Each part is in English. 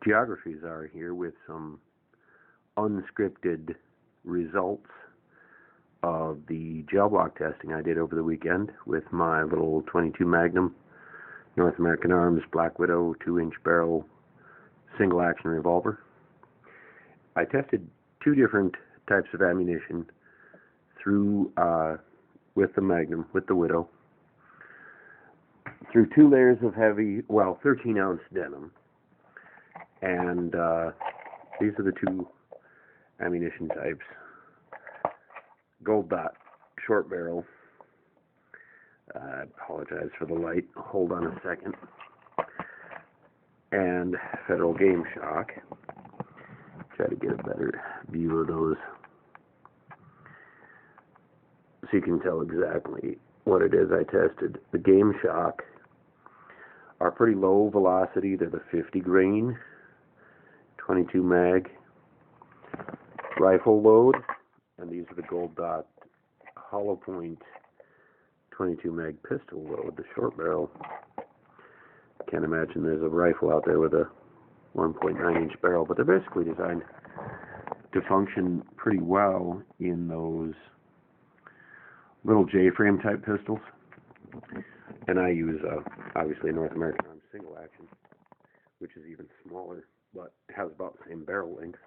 geographies are here with some unscripted results of the gel block testing I did over the weekend with my little 22 Magnum North American Arms Black Widow 2-inch barrel single action revolver. I tested two different types of ammunition through with the Magnum, with the Widow, through 2 layers of heavy, 13-ounce denim. And these are the two ammunition types. Gold Dot short barrel. I apologize for the light. Hold on a second. And Federal Game-Shok. Try to get a better view of those so you can tell exactly what it is I tested. The Game-Shok are pretty low velocity. They're the 50 grain 22 mag rifle load, and these are the Gold Dot hollow point 22 mag pistol load, the short barrel. Can't imagine there's a rifle out there with a 1.9 inch barrel, but they're basically designed to function pretty well in those little J-frame type pistols. And I use obviously a North American Arms single action, which is even smaller, but has about the same barrel length.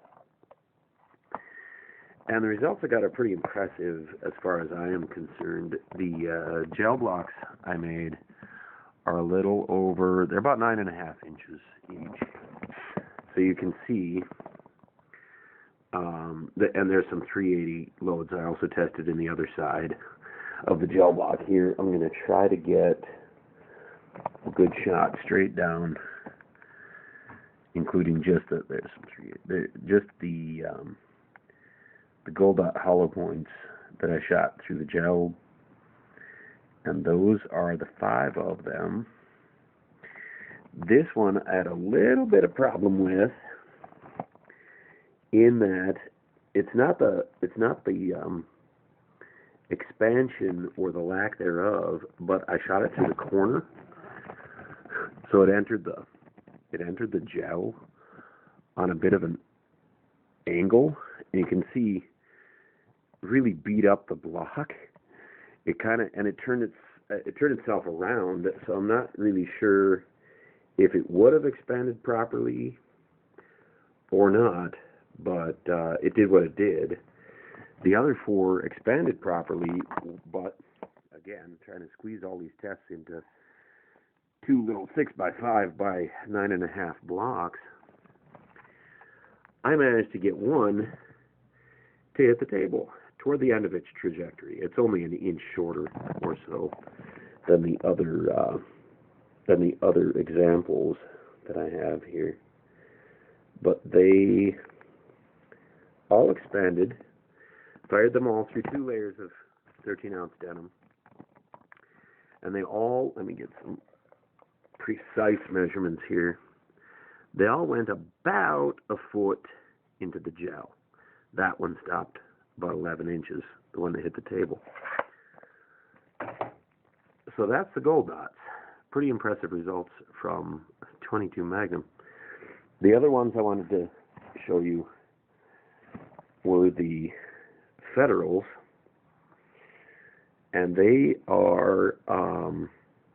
And the results I got are pretty impressive as far as I am concerned. The gel blocks I made are a little over, they're about 9.5 inches each. So you can see, and there's some 380 loads I also tested in the other side of the gel block here. I'm going to try to get a good shot straight down, including just the, there's some 380, just the Gold Dot hollow points that I shot through the gel, and those are the 5 of them. This one I had a little bit of problem with, in that it's not the expansion or the lack thereof, but I shot it through the corner, so it entered the gel on a bit of an angle, and you can see really beat up the block. It turned itself around, so I'm not really sure if it would have expanded properly or not, but it did what it did. The other 4 expanded properly, but again, trying to squeeze all these tests into 2 little 6x5 by 9.5 blocks, I managed to get one to hit the table toward the end of its trajectory. It's only an inch shorter or so than the other examples that I have here, but they all expanded. Fired them all through 2 layers of 13-ounce denim, and they all, let me get some precise measurements here, they all went about a foot into the gel. That one stopped about 11 inches, the one that hit the table. So that's the Gold Dots. Pretty impressive results from 22 Magnum. The other ones I wanted to show you were the Federals, and they are,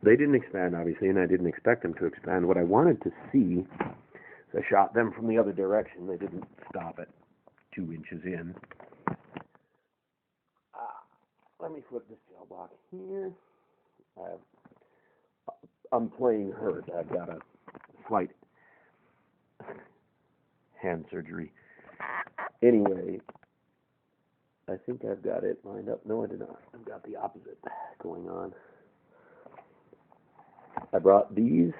they didn't expand, obviously, and I didn't expect them to expand. What I wanted to see, I shot them from the other direction. They didn't stop at 2 inches in. Let me flip this gel block here. I'm playing hurt. I've got a slight hand surgery. Anyway, I think I've got it lined up. No, I did not. I've got the opposite going on. I brought these.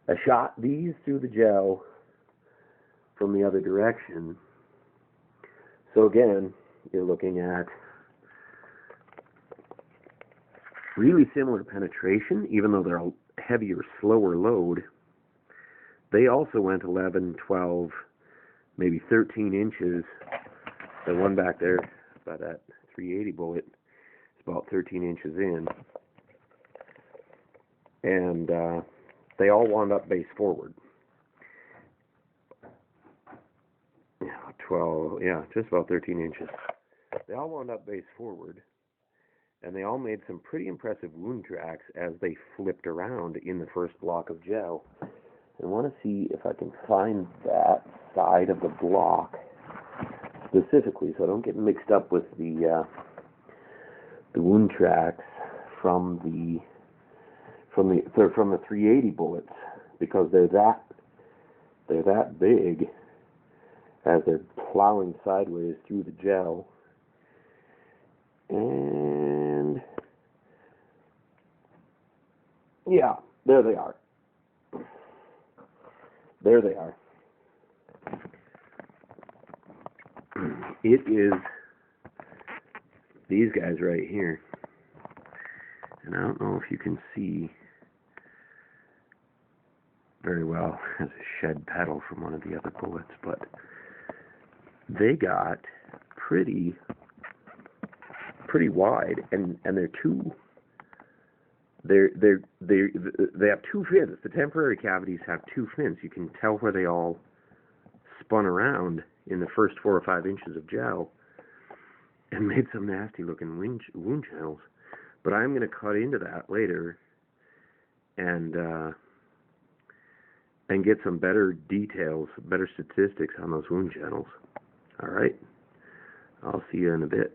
I shot these through the gel from the other direction. So again, you're looking at really similar penetration, even though they're a heavier, slower load. They also went 11, 12, maybe 13 inches. The one back there, by that 380 bullet, is about 13 inches in. And they all wound up base forward. Yeah, 12, yeah, just about 13 inches. They all wound up base forward, and they all made some pretty impressive wound tracks as they flipped around in the first block of gel. I want to see if I can find that side of the block specifically, so I don't get mixed up with the wound tracks from the 380 bullets, because they're that big as they're plowing sideways through the gel. And yeah, there they are. There they are. It is these guys right here. And I don't know if you can see very well as a shed petal from one of the other bullets, but they got pretty wide, and they have two fins. The temporary cavities have two fins. You can tell where they all spun around in the first 4 or 5 inches of gel and made some nasty looking wound channels. But I'm going to cut into that later and get some better details, better statistics on those wound channels. All right, I'll see you in a bit.